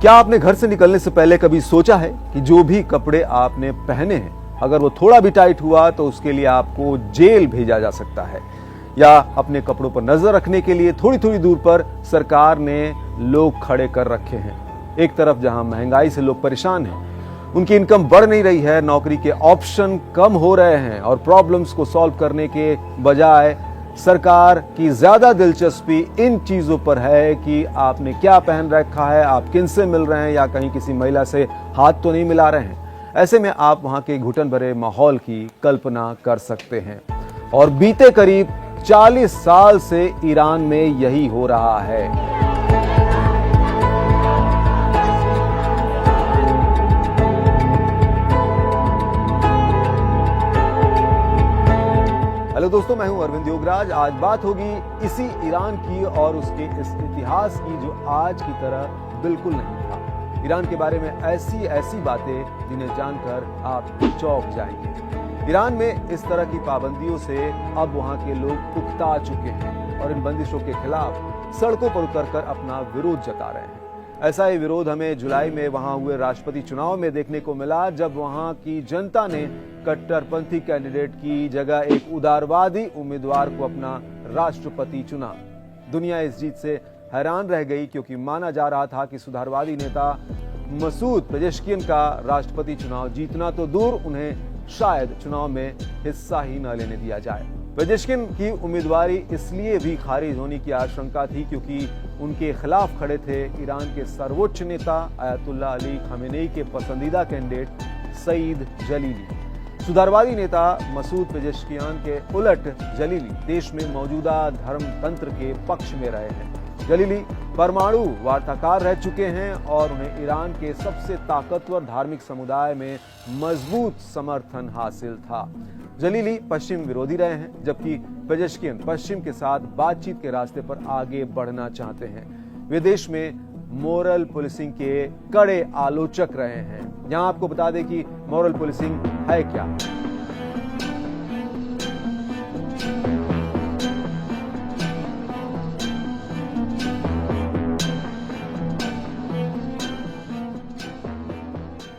क्या आपने घर से निकलने से पहले कभी सोचा है कि जो भी कपड़े आपने पहने हैं अगर वो थोड़ा भी टाइट हुआ तो उसके लिए आपको जेल भेजा जा सकता है? या अपने कपड़ों पर नजर रखने के लिए थोड़ी थोड़ी दूर पर सरकार ने लोग खड़े कर रखे हैं। एक तरफ जहां महंगाई से लोग परेशान हैं, उनकी इनकम बढ़ नहीं रही है, नौकरी के ऑप्शन कम हो रहे हैं और प्रॉब्लम्स को सॉल्व करने के बजाय सरकार की ज्यादा दिलचस्पी इन चीजों पर है कि आपने क्या पहन रखा है, आप किन से मिल रहे हैं या कहीं किसी महिला से हाथ तो नहीं मिला रहे हैं। ऐसे में आप वहां के घुटन भरे माहौल की कल्पना कर सकते हैं। और बीते करीब 40 साल से ईरान में यही हो रहा है। हेलो दोस्तों, मैं हूं अरविंद योगराज। आज बात होगी इसी ईरान की और उसके इस इतिहास की जो आज की तरह बिल्कुल नहीं था। ईरान के बारे में ऐसी बातें जिन्हें जानकर आप चौंक जाएंगे। ईरान में इस तरह की पाबंदियों से अब वहां के लोग उकता चुके हैं और इन बंदिशों के खिलाफ सड़कों पर उतरकर अपना विरोध जता रहे हैं। ऐसा ही विरोध हमें जुलाई में वहां हुए राष्ट्रपति चुनाव में देखने को मिला, जब वहां की जनता ने कट्टरपंथी कैंडिडेट की जगह एक उदारवादी उम्मीदवार को अपना राष्ट्रपति चुना। दुनिया इस जीत से हैरान रह गई क्योंकि माना जा रहा था कि सुधारवादी नेता मसूद पेजेश्कियन का राष्ट्रपति चुनाव जीतना तो दूर, उन्हें शायद चुनाव में हिस्सा ही न लेने दिया जाए। पेजेश्कियन की उम्मीदवारी इसलिए भी खारिज होने की आशंका थी क्योंकि उनके खिलाफ खड़े थे ईरान के सर्वोच्च नेता अयतुल्लाह अली खामेनेई के पसंदीदा कैंडिडेट सईद जलीली। सुधारवादी नेता मसूद पेजेश्कियान के उलट जलीली देश में मौजूदा धर्मतंत्र के पक्ष में रहे हैं। जलीली परमाणु वार्ताकार रह चुके हैं और उन्हें ईरान के सबसे ताकतवर धार्मिक समुदाय में मजबूत समर्थन हासिल था। जलीली पश्चिम विरोधी रहे हैं, जबकि पेजेश्कियन पश्चिम के साथ बातचीत के रास्ते पर आगे बढ़ना चाहते हैं। वे देश में मोरल पुलिसिंग के कड़े आलोचक रहे हैं। यहां आपको बता दें कि मोरल पुलिसिंग है क्या।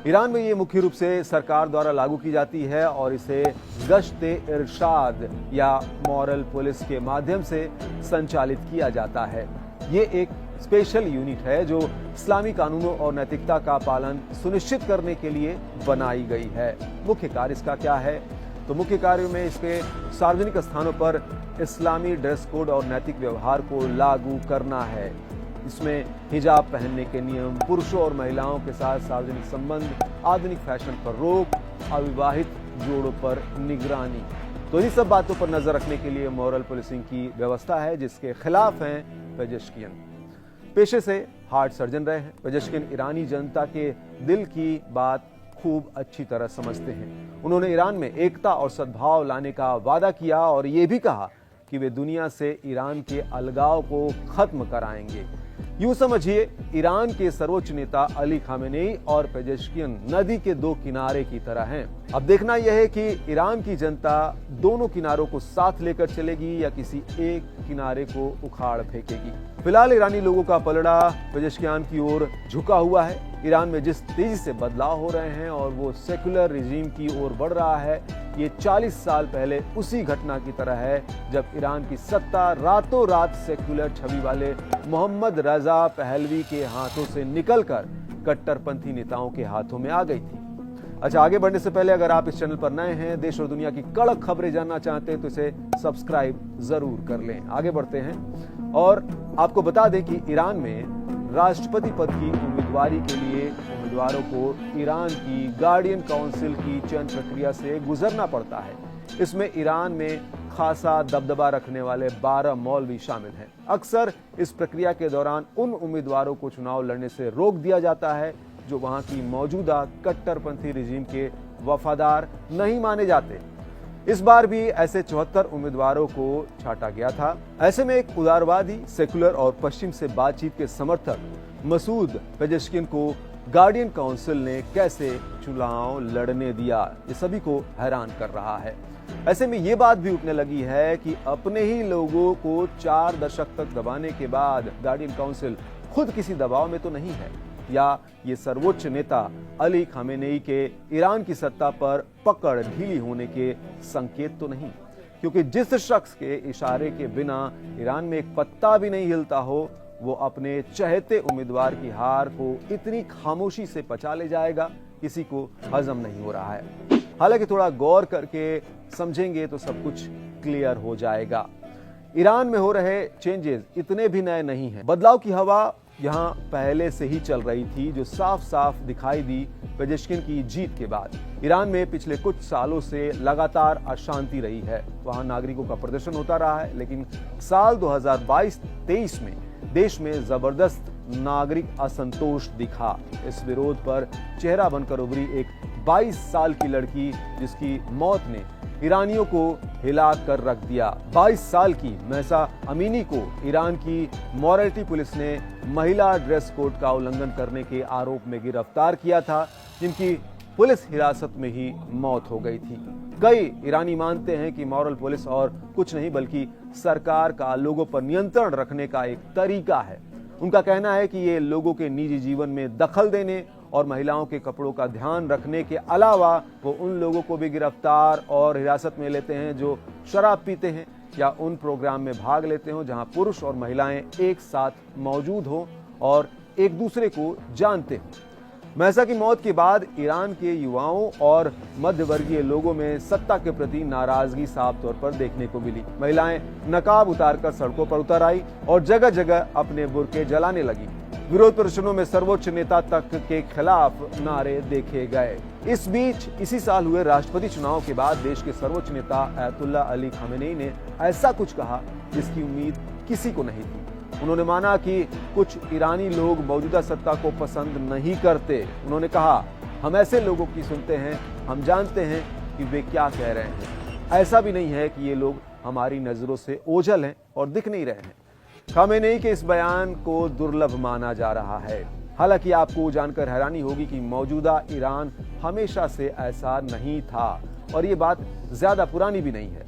ईरान में ये मुख्य रूप से सरकार द्वारा लागू की जाती है और इसे गश्ते इरशाद या मॉरल पुलिस के माध्यम से संचालित किया जाता है। ये एक स्पेशल यूनिट है जो इस्लामी कानूनों और नैतिकता का पालन सुनिश्चित करने के लिए बनाई गई है। मुख्य कार्य इसका क्या है? तो मुख्य कार्य में इसके सार्वजनिक स्थानों पर इस्लामी ड्रेस कोड और नैतिक व्यवहार को लागू करना है। इसमें हिजाब पहनने के नियम, पुरुषों और महिलाओं के साथ सार्वजनिक संबंध, आधुनिक फैशन पर रोक, अविवाहित जोड़ों पर निगरानी। तो इन सब बातों पर नजर रखने के लिए मॉरल पुलिसिंग की व्यवस्था है, जिसके खिलाफ हैं पेजेश्कियन। पेशे से हार्ट सर्जन रहे हैं पेजेश्कियन। ईरानी जनता के दिल की बात खूब अच्छी तरह समझते हैं। उन्होंने ईरान में एकता और सद्भाव लाने का वादा किया और ये भी कहा कि वे दुनिया से ईरान के अलगाव को खत्म कराएंगे। यूं समझिए, ईरान के सर्वोच्च नेता अली खामेनेई और पेजेश्कियन नदी के दो किनारे की तरह हैं। अब देखना यह है कि ईरान की जनता दोनों किनारों को साथ लेकर चलेगी या किसी एक किनारे को उखाड़ फेंकेगी। फिलहाल ईरानी लोगों का पलड़ा पेजेश्कियन की ओर झुका हुआ है। ईरान में जिस तेजी से बदलाव हो रहे हैं और वो सेकुलर रिजीम की ओर बढ़ रहा है, ये 40 साल पहले उसी घटना की तरह है जब ईरान की सत्ता रातों रात सेकुलर छवि वाले मोहम्मद रजा पहलवी के हाथों से निकलकर कट्टरपंथी नेताओं के हाथों में आ गई थी। अच्छा, आगे बढ़ने से पहले अगर आप इस चैनल पर नए हैं, देश और दुनिया की कड़क खबरें जानना चाहते हैं तो इसे सब्सक्राइब जरूर कर लें। आगे बढ़ते हैं और आपको बता दें कि ईरान में राष्ट्रपति पद की उम्मीदवारी के लिए उम्मीदवारों को ईरान की गार्डियन काउंसिल की चयन प्रक्रिया से गुजरना पड़ता है। इसमें ईरान में खासा दबदबा रखने वाले 12 मौलवी शामिल हैं। अक्सर इस प्रक्रिया के दौरान उन उम्मीदवारों को चुनाव लड़ने से रोक दिया जाता है जो वहां की मौजूदा कट्टरपंथी रिजीम के वफादार नहीं माने जाते। इस बार भी ऐसे 74 उम्मीदवारों को छांटा गया था। ऐसे में एक उदारवादी, सेकुलर और पश्चिम से बातचीत के समर्थक मसूद पेजेश्कियन को गार्डियन काउंसिल ने कैसे चुनाव लड़ने दिया, ये सभी को हैरान कर रहा है। ऐसे में ये बात भी उठने लगी है कि अपने ही लोगों को 4 दशक तक दबाने के बाद गार्डियन काउंसिल खुद किसी दबाव में तो नहीं है। या ये सर्वोच्च नेता अली खामेनेई के ईरान की सत्ता पर पकड़ ढीली होने के संकेत तो नहीं, क्योंकि जिस शख्स के इशारे के बिना ईरान में एक पत्ता भी नहीं हिलता हो, वो अपने चहेते उम्मीदवार की हार को इतनी खामोशी से पचा ले जाएगा, किसी को हजम नहीं हो रहा है। हालांकि थोड़ा गौर करके समझेंगे तो सब कुछ क्लियर हो जाएगा। ईरान में हो रहे चेंजेस इतने भी नए नहीं हैं। बदलाव की हवा यहाँ पहले से ही चल रही थी, जो साफ साफ दिखाई दी पेजेश्किन की जीत के बाद। ईरान में पिछले कुछ सालों से लगातार अशांति रही है। वहाँ नागरिकों का प्रदर्शन होता रहा है, लेकिन साल 2022-23 में देश में जबरदस्त नागरिक असंतोष दिखा। इस विरोध पर चेहरा बनकर उभरी एक 22 साल की लड़की, जिसकी मौत ने ईरानियों को हिला कर रख दिया। 22 साल की महसा अमीनी को ईरान की मॉरलिटी पुलिस ने महिला ड्रेस कोड का उल्लंघन करने के आरोप में गिरफ्तार किया था, जिनकी पुलिस हिरासत में ही मौत हो गई थी। कई ईरानी मानते हैं कि मॉरल पुलिस और कुछ नहीं बल्कि सरकार का लोगों पर नियंत्रण रखने का एक तरीका है। उनका कहना है कि ये लोगों के निजी जीवन में दखल देने और महिलाओं के कपड़ों का ध्यान रखने के अलावा वो उन लोगों को भी गिरफ्तार और हिरासत में लेते हैं जो शराब पीते हैं या उन प्रोग्राम में भाग लेते हो जहां पुरुष और महिलाएं एक साथ मौजूद हों और एक दूसरे को जानते हों। महसा की मौत के बाद ईरान के युवाओं और मध्यवर्गीय लोगों में सत्ता के प्रति नाराजगी साफ तौर पर देखने को मिली। महिलाएं नकाब उतारकर सड़कों पर उतर आई और जगह जगह अपने बुर्के जलाने लगी। विरोध प्रदर्शनों में सर्वोच्च नेता तक के खिलाफ नारे देखे गए। इस बीच इसी साल हुए राष्ट्रपति चुनाव के बाद देश के सर्वोच्च नेता अयतुल्ला अली खामेनेई ने ऐसा कुछ कहा जिसकी उम्मीद किसी को नहीं थी। उन्होंने माना कि कुछ ईरानी लोग मौजूदा सत्ता को पसंद नहीं करते। उन्होंने कहा, हम ऐसे लोगों की सुनते हैं, हम जानते हैं कि वे क्या कह रहे हैं। ऐसा भी नहीं है कि ये लोग हमारी नजरों से ओझल हैं और दिख नहीं रहे हैं। खामेनेई के इस बयान को दुर्लभ माना जा रहा है। हालांकि आपको जानकर हैरानी होगी कि मौजूदा ईरान हमेशा से ऐसा नहीं था और ये बात ज्यादा पुरानी भी नहीं है।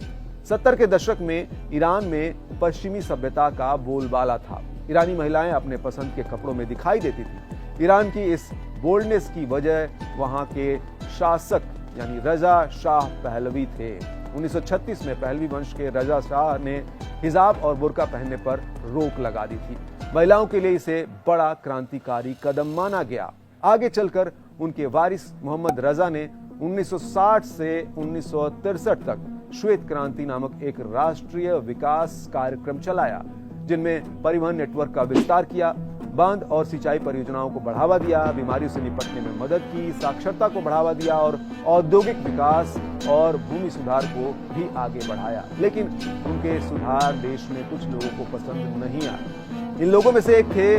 70 के दशक में ईरान में पश्चिमी सभ्यता का बोलबाला था। ईरानी महिलाएं अपने पसंद के कपड़ों में दिखाई देती थी। ईरान की इस बोल्डनेस की वजह वहां के शासक यानी रजा शाह पहलवी थे। 1936 में पहलवी वंश के रजा शाह ने हिजाब और बुर्का पहनने पर रोक लगा दी थी। महिलाओं के लिए इसे बड़ा क्रांतिकारी कदम माना गया। आगे चलकर उनके वारिस मोहम्मद रजा ने 1960 से 1963 तक श्वेत क्रांति नामक एक राष्ट्रीय विकास कार्यक्रम चलाया, जिनमें परिवहन नेटवर्क का विस्तार किया, बांध और सिंचाई परियोजनाओं को बढ़ावा दिया, बीमारियों से निपटने में मदद की, साक्षरता को बढ़ावा दिया और औद्योगिक विकास और भूमि सुधार को भी आगे बढ़ाया। लेकिन उनके सुधार देश में कुछ लोगों को पसंद नहीं आए। इन लोगों में से एक थे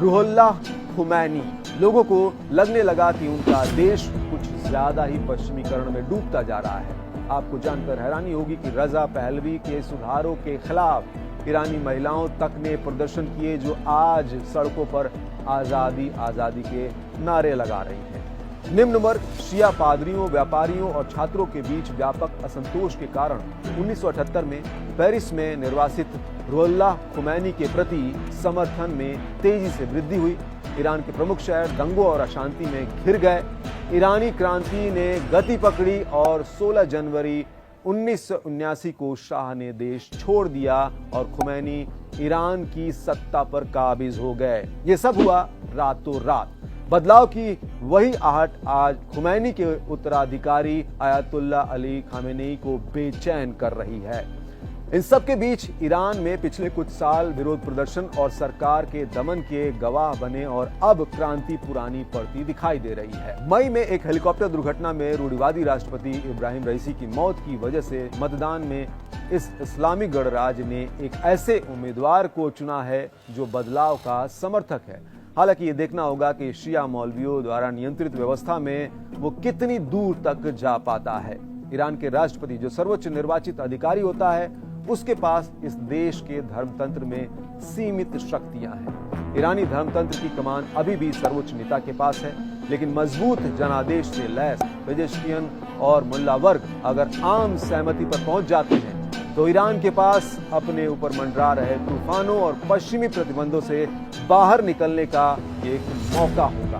रुहुल्लाह खुमैनी। लोगों को लगने लगा कि उनका देश कुछ ज्यादा ही पश्चिमीकरण में डूबता जा रहा है। आपको जानकर हैरानी होगी कि रजा पहलवी के सुधारों के खिलाफ ईरानी महिलाओं तक ने प्रदर्शन किए, जो आज सड़कों पर आजादी आजादी के नारे लगा रही हैं। निम्न वर्ग शिया पादरियों, व्यापारियों और छात्रों के बीच व्यापक असंतोष के कारण 1978 में पेरिस में निर्वासित रुहुल्लाह खुमैनी के प्रति समर्थन में तेजी से वृद्धि हुई। ईरान के प्रमुख शहर दंगों और अशांति में घिर गए। ईरानी क्रांति ने गति पकड़ी और 16 जनवरी 1979 को शाह ने देश छोड़ दिया और खुमैनी ईरान की सत्ता पर काबिज हो गए। ये सब हुआ रातों रात। बदलाव की वही आहट आज खुमैनी के उत्तराधिकारी अयतुल्ला अली खामेनेई को बेचैन कर रही है। इन सब के बीच ईरान में पिछले कुछ साल विरोध प्रदर्शन और सरकार के दमन के गवाह बने और अब क्रांति पुरानी पड़ती दिखाई दे रही है। मई में एक हेलीकॉप्टर दुर्घटना में रूढ़िवादी राष्ट्रपति इब्राहिम रईसी की मौत की वजह से मतदान में इस इस्लामी गणराज्य ने एक ऐसे उम्मीदवार को चुना है जो बदलाव का समर्थक है। हालांकि ये देखना होगा कि शिया मौलवियों द्वारा नियंत्रित व्यवस्था में वो कितनी दूर तक जा पाता है। ईरान के राष्ट्रपति जो सर्वोच्च निर्वाचित अधिकारी होता है, उसके पास इस देश के धर्मतंत्र में सीमित शक्तियां हैं। ईरानी धर्मतंत्र की कमान अभी भी सर्वोच्च नेता के पास है, लेकिन मजबूत जनादेश से लैस पेजेश्कियन और मुल्ला वर्ग अगर आम सहमति पर पहुंच जाते हैं तो ईरान के पास अपने ऊपर मंडरा रहे तूफानों और पश्चिमी प्रतिबंधों से बाहर निकलने का ये एक मौका होगा।